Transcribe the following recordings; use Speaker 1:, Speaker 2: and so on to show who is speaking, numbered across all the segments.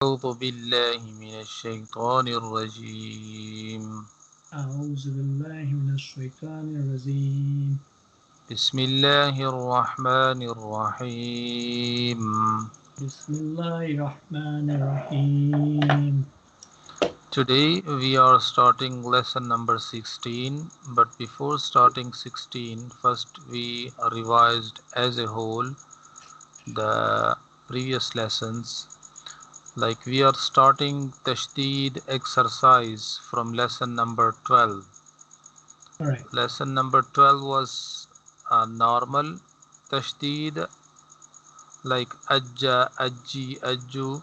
Speaker 1: أعوذ بالله من الشيطان الرجيم
Speaker 2: أعوذ بالله من الشيطان الرجيم
Speaker 1: بسم الله الرحمن الرحيم.
Speaker 2: بسم الله الرحمن الرحيم.
Speaker 1: Today we are starting lesson number 16, but before starting 16, first we revised as a whole the previous lessons. Like we are starting tashdeed exercise from lesson number 12.
Speaker 2: Correct.
Speaker 1: Lesson number 12 was normal tashdeed like ajja, ajji, ajju,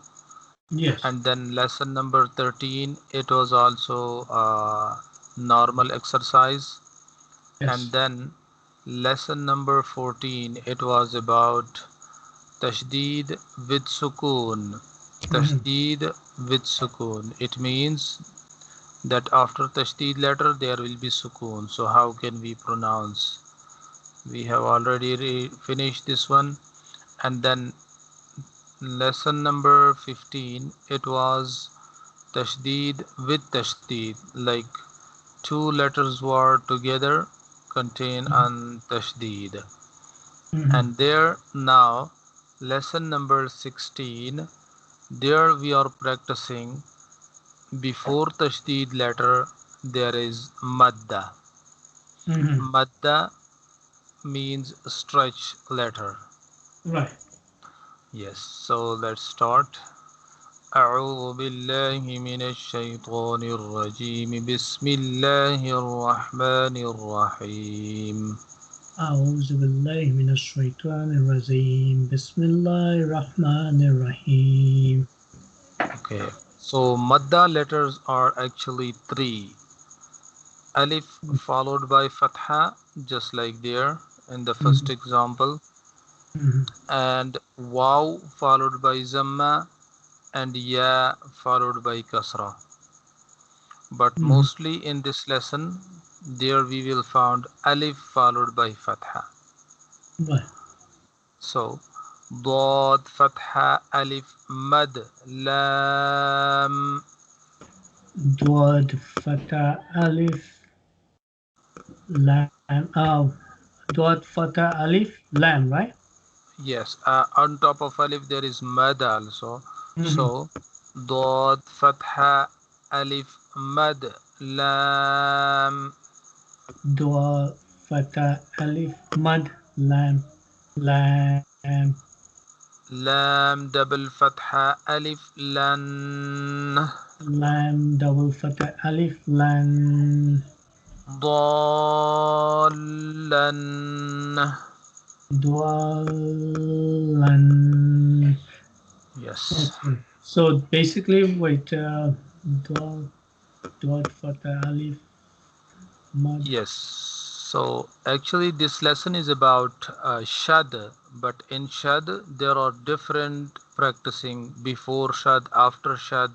Speaker 2: Yes.
Speaker 1: and then lesson number 13 it was also normal exercise, and
Speaker 2: Yes.
Speaker 1: then lesson number 14 it was about tashdeed with sukoon.
Speaker 2: Mhm.
Speaker 1: Tashdeed with sukoon, it means that after tashdeed letter there will be sukoon. So how can we pronounce? We have already finished this one. And then lesson number 15 it was tashdeed with tashdeed, like two letters were together contain
Speaker 2: Mhm.
Speaker 1: an tashdeed.
Speaker 2: Mhm.
Speaker 1: And there now lesson number 16, there we are practicing before tashdeed letter there is maddah.
Speaker 2: Mhm.
Speaker 1: Maddah means stretch letter.
Speaker 2: Right.
Speaker 1: Yes, so let's start. أعوذ بالله من الشيطان الرجيم بسم الله الرحمن الرحيم.
Speaker 2: أعوذ بالله من الشيطان الرجيم بسم الله الرحمن الرحيم.
Speaker 1: Okay, so madda letters are actually three. Alif followed by fatha, just like there in the first
Speaker 2: Mhm.
Speaker 1: example,
Speaker 2: Mhm.
Speaker 1: and waw followed by zamma, and ya followed by kasra. But
Speaker 2: Mhm.
Speaker 1: mostly in this lesson, there we will find alif followed by fatha.
Speaker 2: Right.
Speaker 1: So, ضاد فتحة ألف مد لام.
Speaker 2: Dwad Fata Alif Lam. Oh, Dwad Fata Alif Lam. Right.
Speaker 1: Yes, on top of alif there is mad also.
Speaker 2: Mhm.
Speaker 1: So, ضاد فتحة ألف مد لام.
Speaker 2: Dwad Fata Alif Mad Lam. Lam.
Speaker 1: لام دبل فتحة ألف لن.
Speaker 2: Lam double fata alif lan
Speaker 1: ضالن.
Speaker 2: dwalan.
Speaker 1: Yes.
Speaker 2: Okay. So basically, wait, dwal dwal fata alif mad.
Speaker 1: Yes. So actually, this lesson is about shad, but in shad there are different practicing before shad, after shad.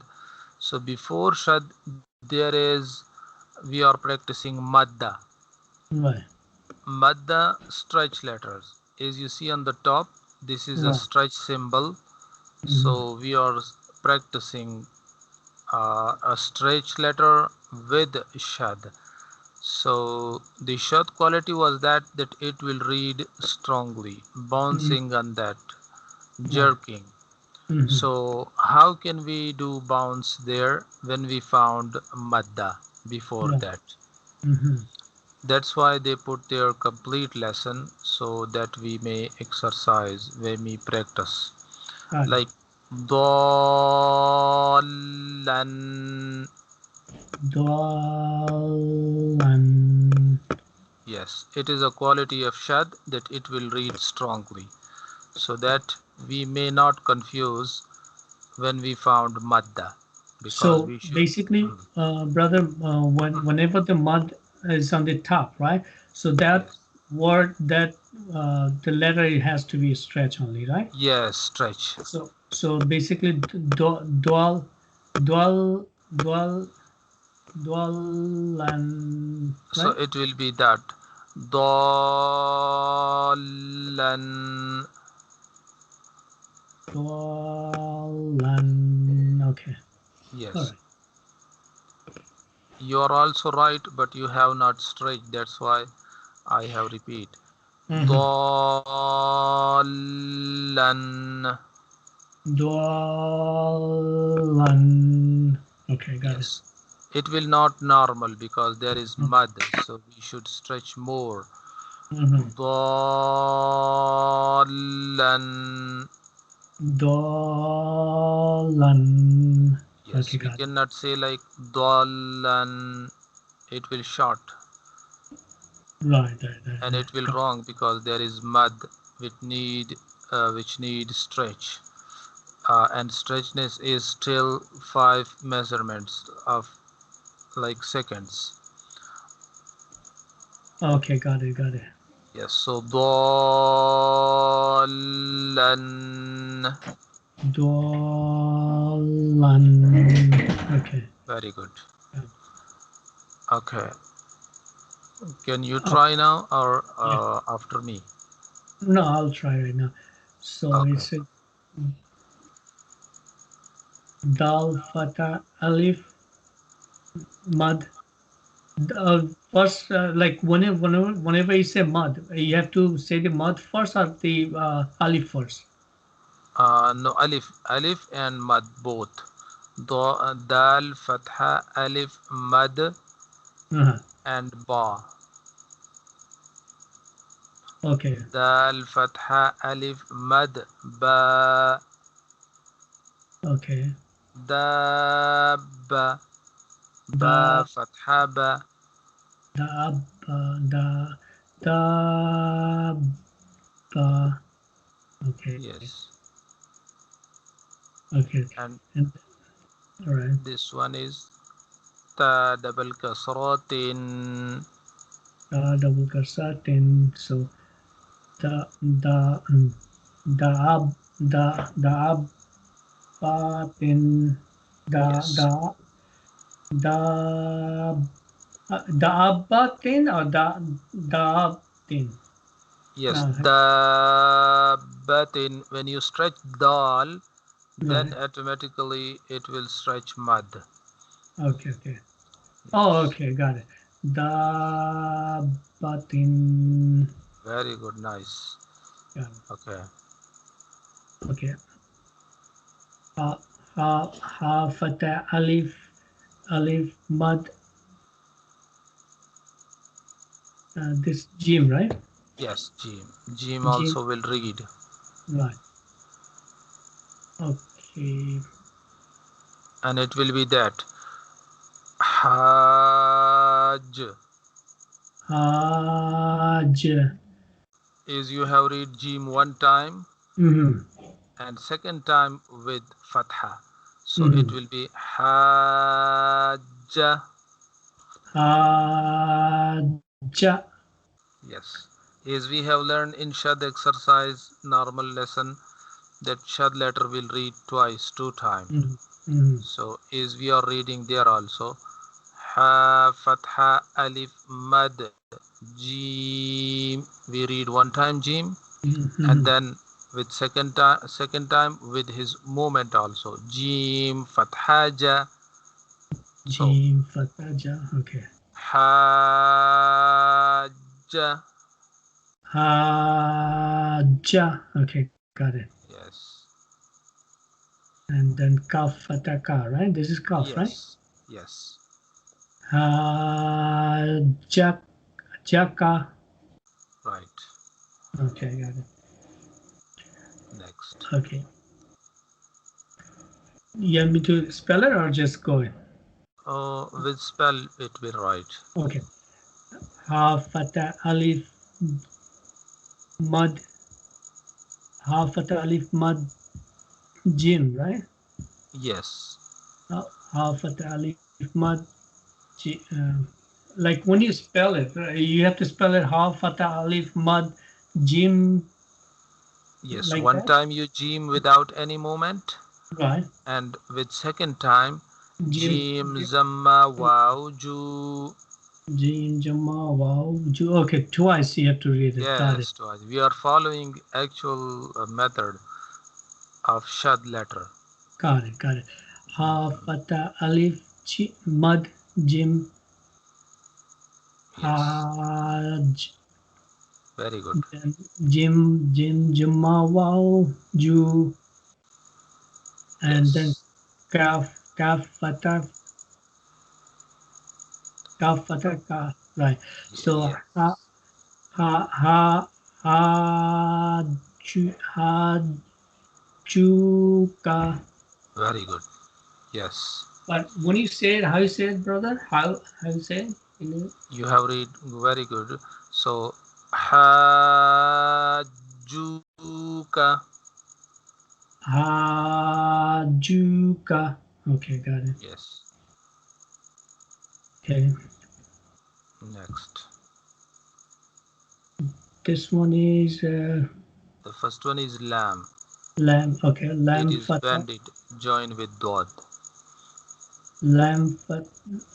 Speaker 1: So before shad there is we are practicing madda.
Speaker 2: Right.
Speaker 1: Madda stretch letters. As you see on the top, this is a
Speaker 2: Right.
Speaker 1: stretch symbol.
Speaker 2: Mm-hmm.
Speaker 1: So we are practicing a stretch letter with shad. So the shad quality was that it will read strongly,
Speaker 2: Mm-hmm.
Speaker 1: bouncing on that,
Speaker 2: Right.
Speaker 1: jerking.
Speaker 2: Mm-hmm.
Speaker 1: So how can we do bounce there when we found madda before
Speaker 2: Right.
Speaker 1: that?
Speaker 2: Mm-hmm.
Speaker 1: That's why they put their complete lesson so that we may exercise, when we practice.
Speaker 2: Right.
Speaker 1: Like ضالًا.
Speaker 2: Dwalan.
Speaker 1: Yes, it is a quality of shad that it will read strongly, so that we may not confuse when we found madda, because
Speaker 2: So
Speaker 1: we should.
Speaker 2: basically, brother, whenever the mud is on the top, right? So that
Speaker 1: Yes.
Speaker 2: word, that the letter, it has to be stretched only, right?
Speaker 1: Yes, stretch.
Speaker 2: So basically, dual, dual, dual,
Speaker 1: So
Speaker 2: right?
Speaker 1: it will be that ضالًا.
Speaker 2: Dualan. Okay. All
Speaker 1: Yes.
Speaker 2: right.
Speaker 1: You are also right, but you have not stretched. That's why I have repeat. Dalan.
Speaker 2: Dalan. Okay, got it.
Speaker 1: Yes. It will not normal because there is mud, so we should stretch more.
Speaker 2: Mm-hmm.
Speaker 1: Dalan.
Speaker 2: Dalan.
Speaker 1: Yes,
Speaker 2: Okay,
Speaker 1: we
Speaker 2: got it.
Speaker 1: cannot say like dalan. It will short
Speaker 2: Right, right, right,
Speaker 1: and
Speaker 2: right.
Speaker 1: it will
Speaker 2: Got
Speaker 1: wrong because there is mud which need stretch. And stretchness is still 5 measurements of like seconds.
Speaker 2: Okay, got it, got it.
Speaker 1: Yes, so dalan.
Speaker 2: Dalan. Okay.
Speaker 1: Very good.
Speaker 2: Yeah.
Speaker 1: Okay, can you
Speaker 2: Oh,
Speaker 1: try now or
Speaker 2: yeah.
Speaker 1: after me?
Speaker 2: No, I'll try right now. So
Speaker 1: Okay.
Speaker 2: it's a dal, fata, alif, mad. First, like whenever you say mud, you have to say the mud first or the alif first.
Speaker 1: No, alif and mad both. Dal, fatha, alif, mad,
Speaker 2: Uh-huh.
Speaker 1: and ba.
Speaker 2: Okay.
Speaker 1: Dal, fatha, alif, mad, ba,
Speaker 2: Okay.
Speaker 1: dabba, ba,
Speaker 2: Da
Speaker 1: fatha, ba.
Speaker 2: da da da ba. Okay.
Speaker 1: Yes.
Speaker 2: Okay.
Speaker 1: And
Speaker 2: And all right.
Speaker 1: this one is ta double kasratin.
Speaker 2: Da double kasra ten. So da da da ba ten da
Speaker 1: Yes.
Speaker 2: da daabatin or daabtin?
Speaker 1: Yes.
Speaker 2: No,
Speaker 1: Dabbatin. When you stretch dal, then
Speaker 2: right.
Speaker 1: automatically it will stretch mud.
Speaker 2: Okay, okay. Oh,
Speaker 1: Yes.
Speaker 2: okay, got it. Daabatin.
Speaker 1: Very good. Nice.
Speaker 2: Got it.
Speaker 1: Okay.
Speaker 2: Okay. Ha ha fata alif mad. This jim, right?
Speaker 1: Yes. Jim. Jim
Speaker 2: Jim,
Speaker 1: also will read.
Speaker 2: right. Okay.
Speaker 1: And it will be that. Hajj
Speaker 2: Haj.
Speaker 1: is you have read Jim one time
Speaker 2: Mm-hmm.
Speaker 1: and second time with Fatha. So it
Speaker 2: Mm-hmm.
Speaker 1: will be Hajj.
Speaker 2: Haja.
Speaker 1: Yes. As we have learned in Shad exercise normal lesson that Shad letter will read twice, 2 times.
Speaker 2: Mm-hmm. Mm-hmm.
Speaker 1: So as we are reading there also Ha Fatha Alif Mad Jim. We read one time Jim and
Speaker 2: Mm-hmm.
Speaker 1: then with second time with his movement also Jim Fathaja. So
Speaker 2: Jim Fataja. Okay.
Speaker 1: Haja.
Speaker 2: Haja. Okay, got it.
Speaker 1: Yes.
Speaker 2: And then Kaf Fataka, right? This is Kaf, right?
Speaker 1: Yes. Yes.
Speaker 2: Haja. Jaka.
Speaker 1: Right.
Speaker 2: Okay, got it.
Speaker 1: Next.
Speaker 2: Okay. You want me to spell it or just go in?
Speaker 1: Oh, with spell it will write.
Speaker 2: Okay. Ha Fata Alif Mud. Ha Fata Alif Mud Jim, right?
Speaker 1: Yes.
Speaker 2: Ha Fata Alif Mud like when you spell it, right, you have to spell it ha fatah alif mud jim
Speaker 1: Yes.
Speaker 2: like
Speaker 1: One
Speaker 2: that,
Speaker 1: time you jim without any movement,
Speaker 2: right?
Speaker 1: and with second time
Speaker 2: Jim,
Speaker 1: jim zamma wow ju.
Speaker 2: jim jama wow. Okay, twice you have to read it. Got it.
Speaker 1: Yes, twice. We are following actual method of shad letter.
Speaker 2: Got it. Got it. Ha fata alif mud jim
Speaker 1: Yes.
Speaker 2: haj.
Speaker 1: Very good.
Speaker 2: Then jim jimma wow ju, and then
Speaker 1: Yes.
Speaker 2: kaf fata kaf fata ka. Right. So ha
Speaker 1: Yes.
Speaker 2: ha ha ha ha chuka.
Speaker 1: Very good. Yes.
Speaker 2: But when you say it, how you say it, brother? How you say it?
Speaker 1: You have read very good. So Hajjuka.
Speaker 2: Hajuka. Okay, got it.
Speaker 1: Yes.
Speaker 2: Okay,
Speaker 1: Next.
Speaker 2: this one is
Speaker 1: The first one is lamb.
Speaker 2: lamb. Okay,
Speaker 1: It
Speaker 2: lamb
Speaker 1: is
Speaker 2: fata.
Speaker 1: bandit joined with dot.
Speaker 2: Lamb fat.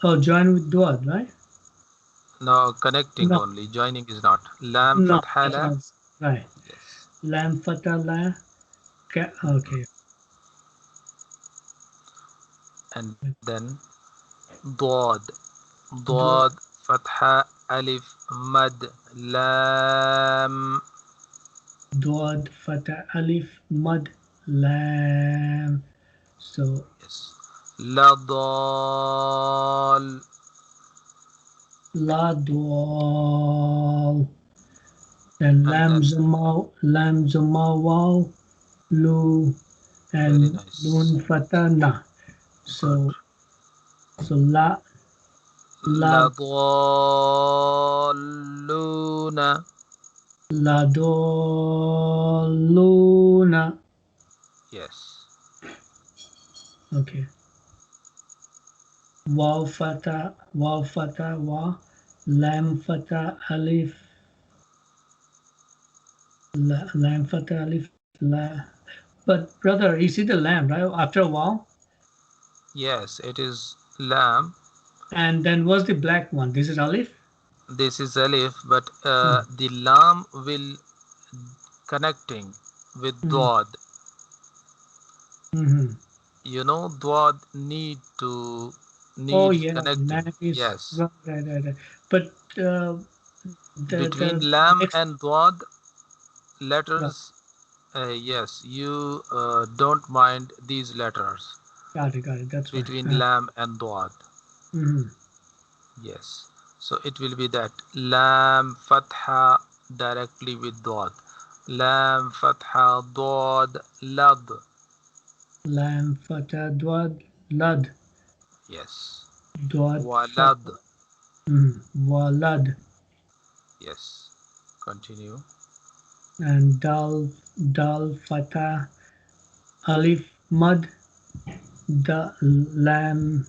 Speaker 2: Oh, join with duad, right?
Speaker 1: Now connecting
Speaker 2: No,
Speaker 1: only. Joining is not. Lam
Speaker 2: no, that's
Speaker 1: fathala.
Speaker 2: not right.
Speaker 1: Yes.
Speaker 2: Lamb fata la. Okay.
Speaker 1: And then dot.
Speaker 2: Duad,
Speaker 1: Dot fatha alif mad lam.
Speaker 2: duad fata alif mud lamb. So
Speaker 1: Yes. La dal.
Speaker 2: la dual. Then
Speaker 1: And then
Speaker 2: lam zama wow lu,
Speaker 1: very
Speaker 2: and
Speaker 1: nice.
Speaker 2: nun fata na.
Speaker 1: Good.
Speaker 2: So la
Speaker 1: La dalluna.
Speaker 2: la doluna.
Speaker 1: Yes.
Speaker 2: Okay. Waw fata wa, lam fata alif lam fata alif la. But brother, you see the lamb right after a while,
Speaker 1: Yes, it is lam.
Speaker 2: and then what's the black one? This is alif.
Speaker 1: This is alif, but
Speaker 2: Mm.
Speaker 1: the lam will connecting with
Speaker 2: Mm.
Speaker 1: dwad.
Speaker 2: Mm-hmm.
Speaker 1: Dwad need to
Speaker 2: Oh
Speaker 1: need
Speaker 2: yeah,
Speaker 1: connecting.
Speaker 2: lamb is
Speaker 1: Yes.
Speaker 2: right, right, right, right. But the
Speaker 1: Between lam
Speaker 2: next,
Speaker 1: and dwad
Speaker 2: right,
Speaker 1: letters, yes, you don't mind these letters
Speaker 2: got it. That's right.
Speaker 1: between lam and dwad.
Speaker 2: Mm-hmm.
Speaker 1: Yes. So it will be that lam fatha directly with dot. Lam fatha dod lad.
Speaker 2: Lam fata dwad lad
Speaker 1: Yes.
Speaker 2: dwad
Speaker 1: Walad.
Speaker 2: fata walad,
Speaker 1: Yes. Continue.
Speaker 2: and dal fata alif mud the lam.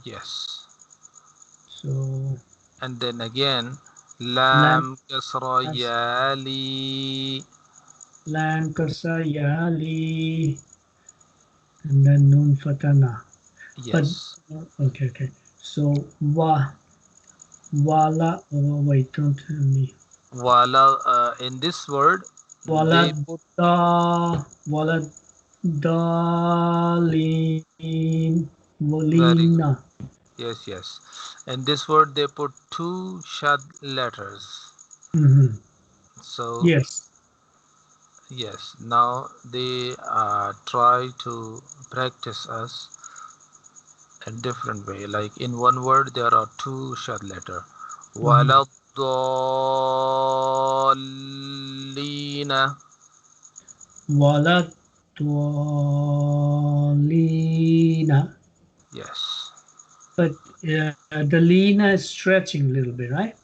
Speaker 1: Yes.
Speaker 2: So
Speaker 1: And then again
Speaker 2: lam
Speaker 1: lam kasra
Speaker 2: kas
Speaker 1: yali.
Speaker 2: lam kasa yali, and then nun fata na. But
Speaker 1: Yes.
Speaker 2: okay. So wala. Oh, wait, don't tell me.
Speaker 1: Wala in this word
Speaker 2: Wala
Speaker 1: they put
Speaker 2: da wala dalin
Speaker 1: very good.
Speaker 2: volina.
Speaker 1: Yes. In this word they put two shad letters.
Speaker 2: Hmm.
Speaker 1: So
Speaker 2: Yes.
Speaker 1: yes, now they try to practice us in different way. Like in one word, there are two shad letter.
Speaker 2: Hmm.
Speaker 1: Waladallina.
Speaker 2: Wala dolina.
Speaker 1: Yes,
Speaker 2: But the lina is stretching a little bit, right?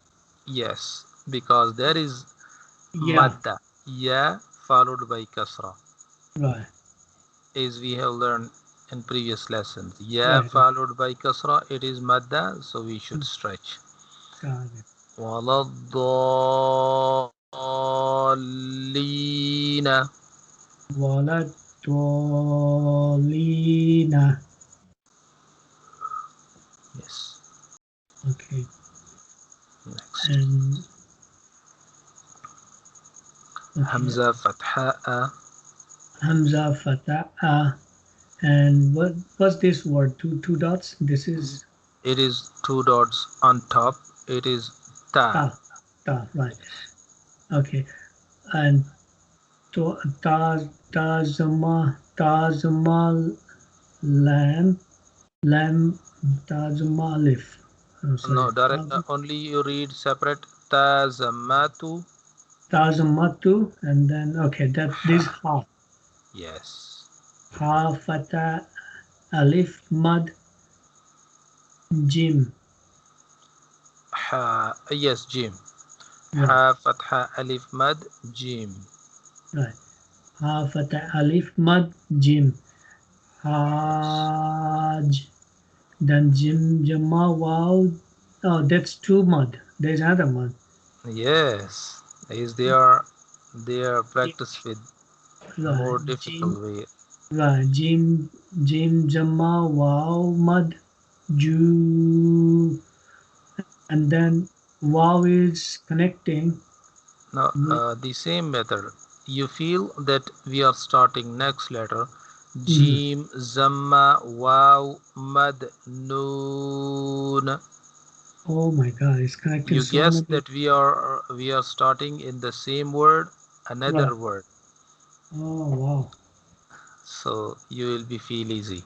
Speaker 1: yes, because there is
Speaker 2: Yeah.
Speaker 1: maddah. Ya followed by kasra,
Speaker 2: Right.
Speaker 1: as we have learned in previous lessons. Ya
Speaker 2: Right. Right.
Speaker 1: followed by kasra, it is maddah, so we should
Speaker 2: Mm,
Speaker 1: stretch.
Speaker 2: got it.
Speaker 1: وَلَا
Speaker 2: Wala dolina.
Speaker 1: Yes.
Speaker 2: Okay.
Speaker 1: Next.
Speaker 2: And okay.
Speaker 1: Hamza Fatha'a.
Speaker 2: Hamza fata'a. And what's this word? Two dots. This is
Speaker 1: It is two dots on top. It is ta.
Speaker 2: ta right.
Speaker 1: Yes.
Speaker 2: Okay. And to tazma lam lam tazma alif. Oh,
Speaker 1: No,
Speaker 2: sorry.
Speaker 1: direct. Only you read separate. Tazamatu.
Speaker 2: Tazmatu, and then okay, that this
Speaker 1: Ha.
Speaker 2: ha
Speaker 1: Yes.
Speaker 2: fata alif mad jim.
Speaker 1: Ha. Yes, Jim.
Speaker 2: Right,
Speaker 1: Ha fatha alif mad Jim.
Speaker 2: right. Fata alif mad jim.
Speaker 1: Yes.
Speaker 2: Haj. Then jim jama wow. Oh, that's two mud. There's another mud.
Speaker 1: Yes. Is they are practice with
Speaker 2: Right.
Speaker 1: more
Speaker 2: Jim
Speaker 1: difficult way.
Speaker 2: right. Jim jama wow mud ju, and then wow is connecting
Speaker 1: Now,
Speaker 2: with.
Speaker 1: the same method. You feel that we are starting next letter.
Speaker 2: Mhm.
Speaker 1: Jim, Zamma, Waw, Mad, Noon.
Speaker 2: Oh my God, it's connecting
Speaker 1: You
Speaker 2: so
Speaker 1: guess
Speaker 2: many.
Speaker 1: that we are starting in the same word,
Speaker 2: Right.
Speaker 1: another word.
Speaker 2: Oh wow.
Speaker 1: So you will be feel easy.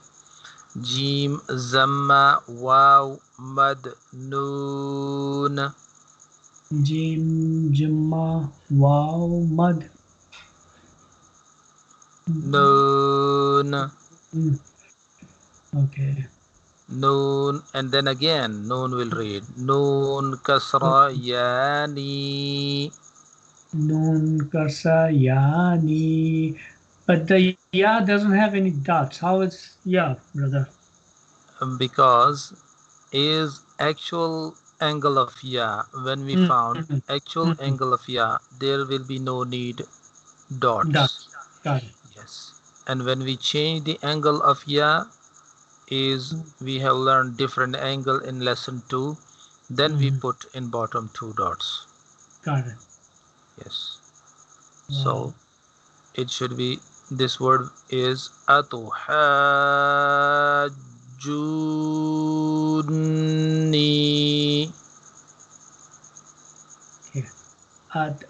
Speaker 1: Jim, Zamma, Waw, Mad, Noon.
Speaker 2: Jim, Jimma, wow, mud.
Speaker 1: Noon.
Speaker 2: Mm, okay.
Speaker 1: Noon, and then again noon will read noon kasra yani.
Speaker 2: Nun Kasa Yani. But the Ya doesn't have any dots. How is Ya, brother?
Speaker 1: Because is actual angle of ya, when we
Speaker 2: Mm,
Speaker 1: found
Speaker 2: mm,
Speaker 1: actual
Speaker 2: mm.
Speaker 1: angle of ya, there will be no need dots.
Speaker 2: Dots. Got it.
Speaker 1: Yes, and when we change the angle of ya, is
Speaker 2: Mm,
Speaker 1: we have learned different angle in lesson 2, then we
Speaker 2: mhm.
Speaker 1: put in bottom two dots.
Speaker 2: Got it.
Speaker 1: Yes,
Speaker 2: Wow.
Speaker 1: so it should be, this word is atuhajjuni.
Speaker 2: Okay. Ad,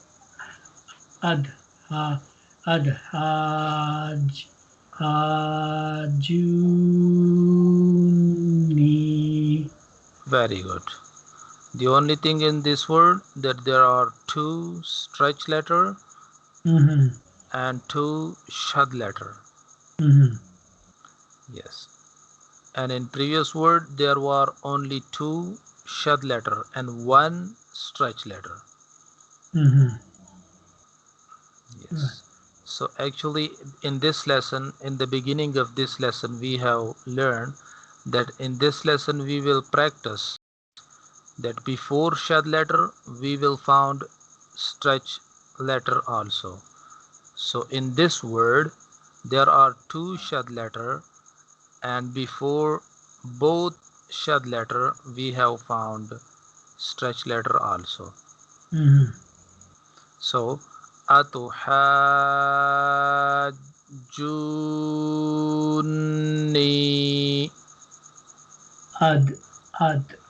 Speaker 2: ad, ha, ad, haj, hajuni.
Speaker 1: Very good. The only thing in this word that there are two stretch letter
Speaker 2: Mm-hmm.
Speaker 1: and two shad letter.
Speaker 2: Mm-hmm.
Speaker 1: Yes, and in previous word there were only two shad letter and one stretch letter.
Speaker 2: Mm-hmm. Right.
Speaker 1: Yes. So actually in this lesson, in the beginning of this lesson, we have learned that in this lesson we will practice that before shad letter we will found stretch letter also. So in this word there are two shad letter, and before both shad letter we have found stretch letter also.
Speaker 2: Mm-hmm.
Speaker 1: So atuhajjuni.
Speaker 2: Ad,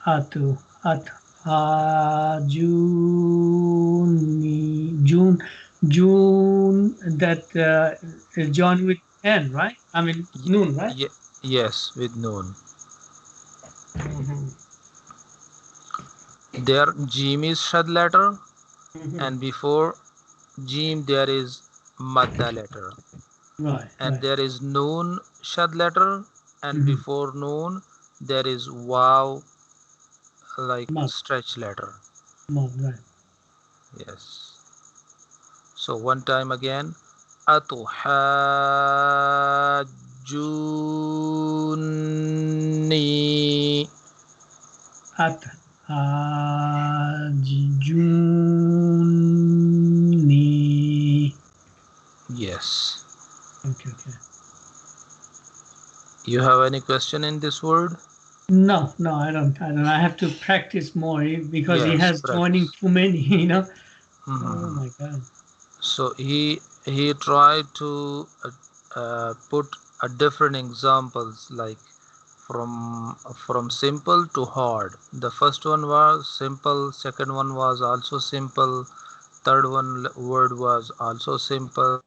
Speaker 2: atu, June, June, that is joined with N, right? I mean, noon, right?
Speaker 1: Yes, with noon.
Speaker 2: Mm-hmm.
Speaker 1: There jim is shad letter,
Speaker 2: Mm-hmm.
Speaker 1: and before jim there is maddah letter,
Speaker 2: Right,
Speaker 1: and
Speaker 2: right.
Speaker 1: there is noon shad letter, and
Speaker 2: Mm-hmm.
Speaker 1: before noon there is waw, like
Speaker 2: Mud,
Speaker 1: stretch letter.
Speaker 2: right.
Speaker 1: Yes. So one time again, atuhajjuni.
Speaker 2: At, June.
Speaker 1: Yes.
Speaker 2: Okay, okay.
Speaker 1: You have any question in this word?
Speaker 2: No, no, I don't. I have to practice more because he
Speaker 1: Yes,
Speaker 2: has joining
Speaker 1: practice.
Speaker 2: too many, you know. Oh
Speaker 1: Mhm.
Speaker 2: my God.
Speaker 1: So he tried to put. different examples, like from simple to hard. The first one was simple, second one was also simple, third one word was also simple,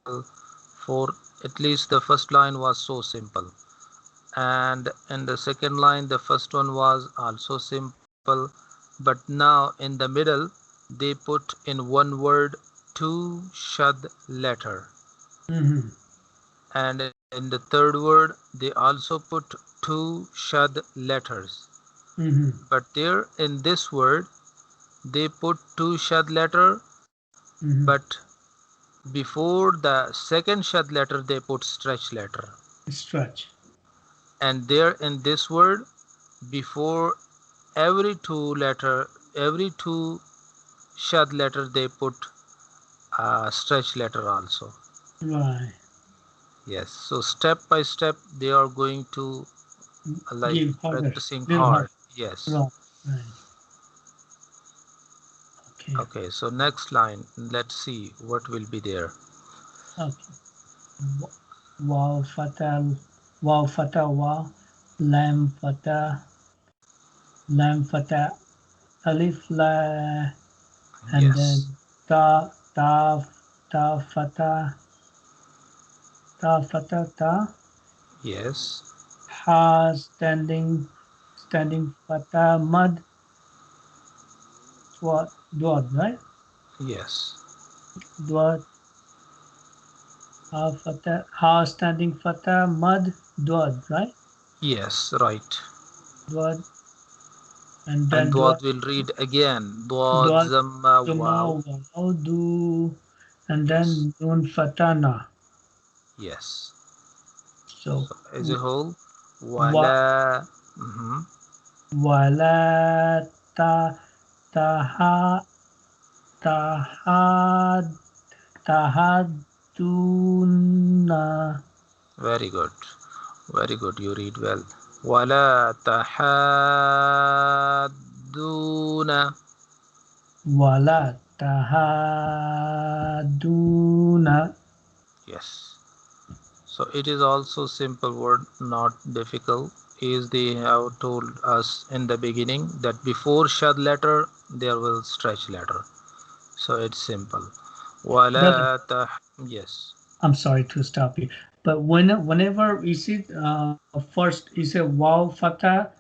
Speaker 1: for at least the first line was so simple, and in the second line the first one was also simple, but now in the middle they put in one word two shad letter,
Speaker 2: Mm-hmm.
Speaker 1: and in the third word they also put two shad letters.
Speaker 2: Mm-hmm.
Speaker 1: But there in this word they put two shad letter, but
Speaker 2: Mm-hmm.
Speaker 1: before the second shad letter they put stretch letter.
Speaker 2: Stretch.
Speaker 1: And there in this word, before every two shad letter they put a stretch letter also.
Speaker 2: Right.
Speaker 1: Yes, so step by step they are going to like
Speaker 2: Give harder.
Speaker 1: practicing
Speaker 2: Little
Speaker 1: hard.
Speaker 2: hard.
Speaker 1: Yes.
Speaker 2: Right. Right. Okay.
Speaker 1: Okay, so next line, let's see what will be there.
Speaker 2: Okay. Wa- Wow fatal. Wow fata wow. Lam fata. Lam fata. Alif la. And
Speaker 1: Yes.
Speaker 2: then ta fata. Ta fata ta.
Speaker 1: Yes.
Speaker 2: Ha standing fata mud. Dwad, right?
Speaker 1: Yes.
Speaker 2: Dwad. Ha standing fata mud. Dwad, right?
Speaker 1: Yes, right.
Speaker 2: Dwad. And
Speaker 1: And
Speaker 2: then
Speaker 1: Dwad
Speaker 2: dwad.
Speaker 1: will read again. Dwad
Speaker 2: Dwad.
Speaker 1: Zamma Wow.
Speaker 2: Duma wow do. And
Speaker 1: Yes.
Speaker 2: then nun fatana.
Speaker 1: Yes.
Speaker 2: So
Speaker 1: So as a whole,
Speaker 2: wa
Speaker 1: Wala. Mhm.
Speaker 2: wala ta taha tahad tahaduna.
Speaker 1: Very good. Very good. You read well. Wala tahadduna.
Speaker 2: Wala tahaduna.
Speaker 1: Yes. So it is also simple word, not difficult. Is they have told us in the beginning that before shad letter there will stretch letter. So it's simple.
Speaker 2: Brother,
Speaker 1: Wala tah. Yes.
Speaker 2: I'm sorry to stop you, but whenever you see first you say wow fata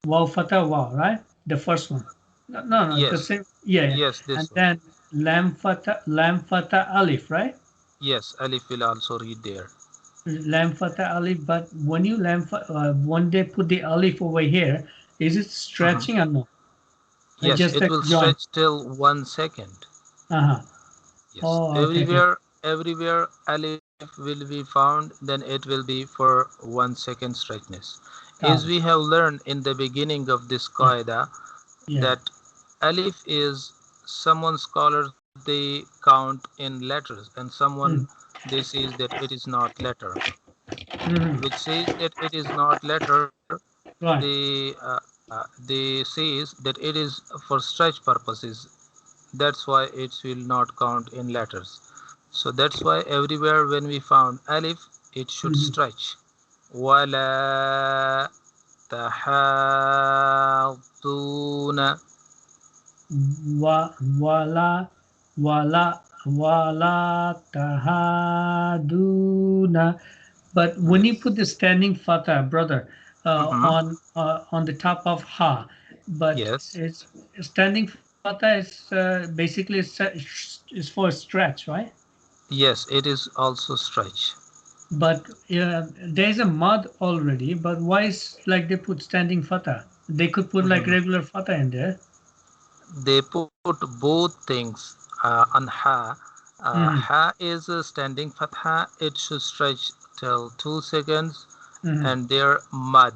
Speaker 2: wow, right? The first one. No, the
Speaker 1: Yes.
Speaker 2: same. Yeah.
Speaker 1: Yes.
Speaker 2: And
Speaker 1: This one.
Speaker 2: then lam fata alif, right?
Speaker 1: Yes. Alif will also read there.
Speaker 2: Lam fata alif. But when you when they put the alif over here, is it
Speaker 1: Mhm.
Speaker 2: stretching or no?
Speaker 1: Yes.
Speaker 2: Just
Speaker 1: It
Speaker 2: like
Speaker 1: will
Speaker 2: join.
Speaker 1: stretch till 1 second.
Speaker 2: Uh-huh.
Speaker 1: Yes.
Speaker 2: Oh, okay.
Speaker 1: Everywhere alif will be found, then it will be for 1 second stretchness. As
Speaker 2: Got it.
Speaker 1: we have learned in the beginning of this
Speaker 2: Yeah.
Speaker 1: qaida,
Speaker 2: Yeah.
Speaker 1: that alif is someone scholars they count in letters, and someone
Speaker 2: Mm.
Speaker 1: they says that it is not letter,
Speaker 2: Hmm.
Speaker 1: which says that it is not letter.
Speaker 2: Right.
Speaker 1: They says that it is for stretch purposes. That's why it will not count in letters. So that's why everywhere when we found alif, it should
Speaker 2: Hmm.
Speaker 1: stretch. ولا تحاضون.
Speaker 2: Wala wala tahaduna. But when you put
Speaker 1: Yes.
Speaker 2: the standing fatha, brother,
Speaker 1: Mm-hmm.
Speaker 2: on the top of ha, but
Speaker 1: Yes.
Speaker 2: it's standing fatha is basically is for stretch, right?
Speaker 1: Yes, it is also stretch.
Speaker 2: But there's a mud already. But why is like they put standing fatha? They could put like
Speaker 1: Mhm.
Speaker 2: regular fatha in there.
Speaker 1: They put both things on ha.
Speaker 2: Hmm.
Speaker 1: Ha is a standing fatha. It should stretch till 2 seconds,
Speaker 2: Hmm.
Speaker 1: and their mud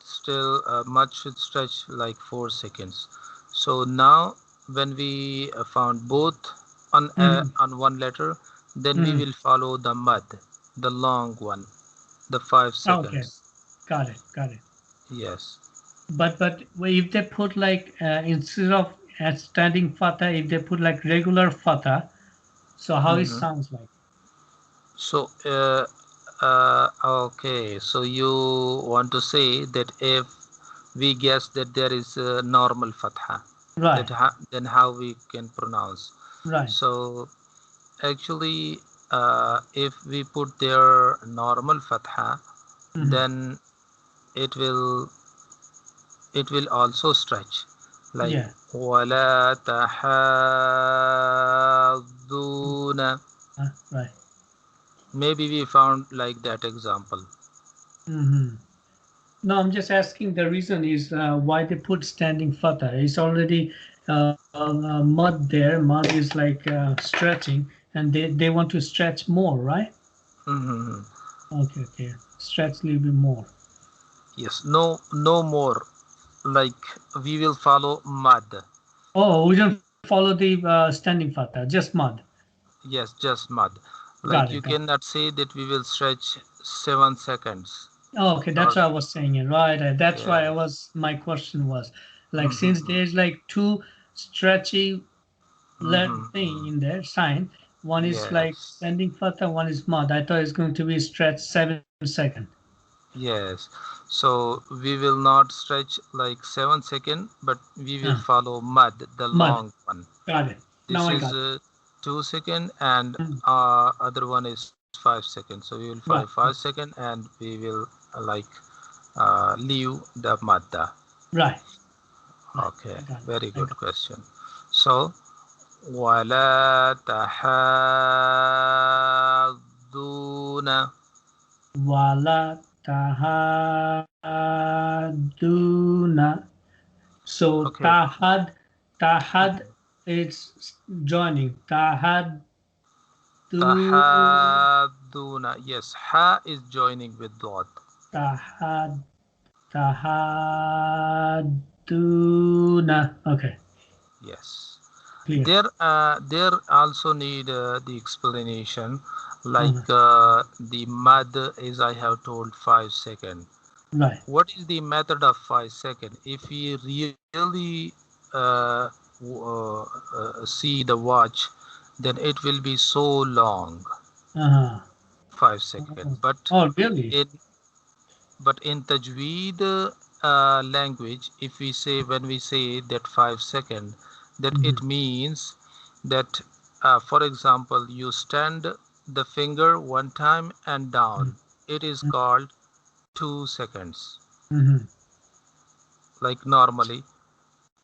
Speaker 1: still mud should stretch like 4 seconds. So now when we found both
Speaker 2: Hmm.
Speaker 1: on one letter, then we
Speaker 2: Hmm.
Speaker 1: will follow the mud, the long one, the five
Speaker 2: Okay,
Speaker 1: seconds.
Speaker 2: got it, got it.
Speaker 1: Yes.
Speaker 2: But if they put like instead of standing fatha, if they put like regular fatha, so how it
Speaker 1: Hmm.
Speaker 2: sounds like?
Speaker 1: So Okay, so you want to say that if we guess that there is a normal fatha,
Speaker 2: Right,
Speaker 1: then how we can pronounce?
Speaker 2: right.
Speaker 1: So actually, if we put their normal fatha,
Speaker 2: Hmm.
Speaker 1: then it will it will also stretch like
Speaker 2: Yeah,
Speaker 1: ولا تحاضون.
Speaker 2: right.
Speaker 1: Maybe we found like that example.
Speaker 2: Hmm. No, I'm just asking the reason is why they put standing fatha. It's already mud there. Mud is like stretching, and they want to stretch more, right?
Speaker 1: Mhm.
Speaker 2: Okay, okay. Stretch a little bit more.
Speaker 1: Yes, no more. Like we will follow mad.
Speaker 2: Oh, we don't follow the standing fatha, just mud.
Speaker 1: Yes, just mad.
Speaker 2: Got
Speaker 1: Like
Speaker 2: it,
Speaker 1: you
Speaker 2: got it.
Speaker 1: cannot say that we will stretch 7 seconds.
Speaker 2: Oh, okay, that's
Speaker 1: Or
Speaker 2: why I was saying it, right? That's why I
Speaker 1: yes.
Speaker 2: was. My question was, like, since
Speaker 1: Mhm.
Speaker 2: there's like two stretchy let thing
Speaker 1: Mhm.
Speaker 2: in there sign. One is like
Speaker 1: Yes.
Speaker 2: standing fatha, one is mud. I thought it's going to be stretched 7 seconds.
Speaker 1: Yes. So we will not stretch like 7 second, but we will
Speaker 2: Uh,
Speaker 1: follow mud, the
Speaker 2: mud.
Speaker 1: long one.
Speaker 2: Got it.
Speaker 1: This
Speaker 2: Now I
Speaker 1: is
Speaker 2: got it.
Speaker 1: 2 second, and
Speaker 2: Mm,
Speaker 1: other one is 5 seconds. So we will follow
Speaker 2: right.
Speaker 1: 5 second, and we will like leave the maddah.
Speaker 2: Right. Right.
Speaker 1: Okay,
Speaker 2: I got it.
Speaker 1: very
Speaker 2: I
Speaker 1: good
Speaker 2: got
Speaker 1: question. So ولا تحاضون.
Speaker 2: it. Wala tahaduna. So
Speaker 1: Okay.
Speaker 2: tahad is joining. Tahadu
Speaker 1: Tahaduna. Yes, ha is joining with dot.
Speaker 2: tahad tahaduna. Okay,
Speaker 1: Yes.
Speaker 2: clear.
Speaker 1: There also need the explanation,
Speaker 2: Uh,
Speaker 1: like the mad is I have told 5 second.
Speaker 2: right.
Speaker 1: What is the method of 5 second? If we really see the watch, then it will be so long,
Speaker 2: Uh-huh.
Speaker 1: 5 second.
Speaker 2: Oh, oh, really?
Speaker 1: In in Tajweed language, if we say when we say that 5 second, that
Speaker 2: Hmm.
Speaker 1: it means that, for example, you stand the finger one time and down. It is called 2 seconds.
Speaker 2: Mm-hmm.
Speaker 1: Like normally,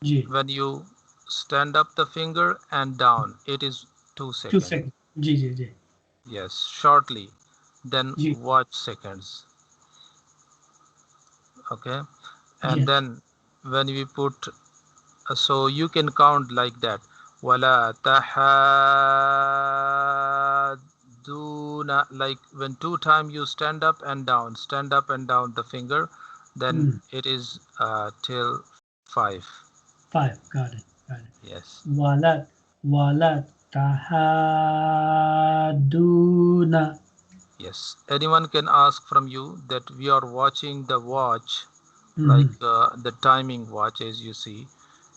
Speaker 2: G.
Speaker 1: when you stand up the finger and down, it is two
Speaker 2: 2 seconds.
Speaker 1: second.
Speaker 2: G, G, G.
Speaker 1: Yes, shortly. Then
Speaker 2: G.
Speaker 1: watch seconds. Okay, and
Speaker 2: G.
Speaker 1: then when we put, so you can count like that. Wala tahaduna. Like when two time you stand up and down the finger, then
Speaker 2: Mm.
Speaker 1: it is till 5.
Speaker 2: 5. Got it. Got it.
Speaker 1: Yes.
Speaker 2: Walat. Walat. Tahaduna.
Speaker 1: Yes. Anyone can ask from you that we are watching the watch, like
Speaker 2: Mm-hmm.
Speaker 1: the timing watch, as you see,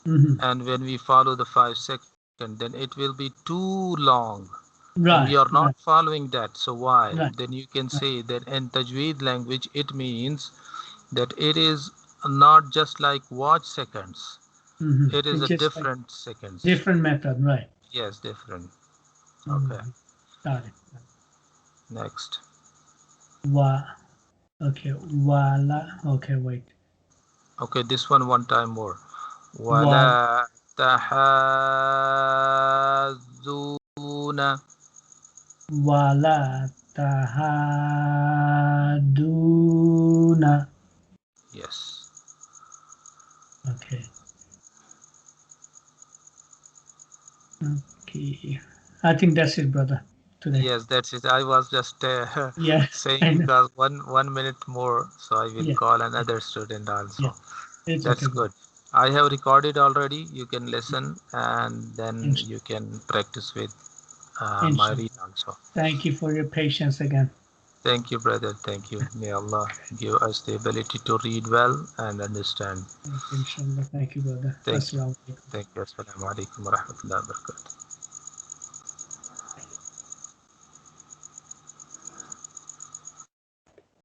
Speaker 2: Mm-hmm.
Speaker 1: and when we follow the 5 second, then it will be too long, and we are
Speaker 2: Right.
Speaker 1: not
Speaker 2: Right.
Speaker 1: following that. So why?
Speaker 2: Right.
Speaker 1: Then you can
Speaker 2: Right.
Speaker 1: say that in Tajweed language, it means that it is not just like watch seconds.
Speaker 2: Mm-hmm.
Speaker 1: It is
Speaker 2: It's
Speaker 1: a
Speaker 2: just like
Speaker 1: different seconds.
Speaker 2: different method. Right.
Speaker 1: Yes, different. Okay.
Speaker 2: Mm-hmm. Got it.
Speaker 1: Next.
Speaker 2: Wa. Okay. Wala. Okay. Wait.
Speaker 1: Okay, this one time more.
Speaker 2: Wa.
Speaker 1: ولا تحاذون.
Speaker 2: Wala tahaduna.
Speaker 1: Yes.
Speaker 2: Okay. Okay. I think that's it, brother, today.
Speaker 1: Yes, that's it. I was just
Speaker 2: Yeah,
Speaker 1: saying
Speaker 2: I know.
Speaker 1: because one minute more, so I will
Speaker 2: Yeah,
Speaker 1: call
Speaker 2: yeah,
Speaker 1: another student
Speaker 2: yeah.
Speaker 1: also.
Speaker 2: It's okay,
Speaker 1: That's
Speaker 2: bro.
Speaker 1: good. I have recorded already. You can listen and then
Speaker 2: Inshallah.
Speaker 1: you can practice with my
Speaker 2: Inshallah.
Speaker 1: read also.
Speaker 2: Thank you for your patience again.
Speaker 1: Thank you, brother. Thank you. May Allah give us the ability to read well and understand.
Speaker 2: Inshallah. Thank you, brother.
Speaker 1: Thank you.
Speaker 2: Assalamu alaikum.
Speaker 1: Thank you. Assalamu alaikum wa rahmatullahi wa barakatuh.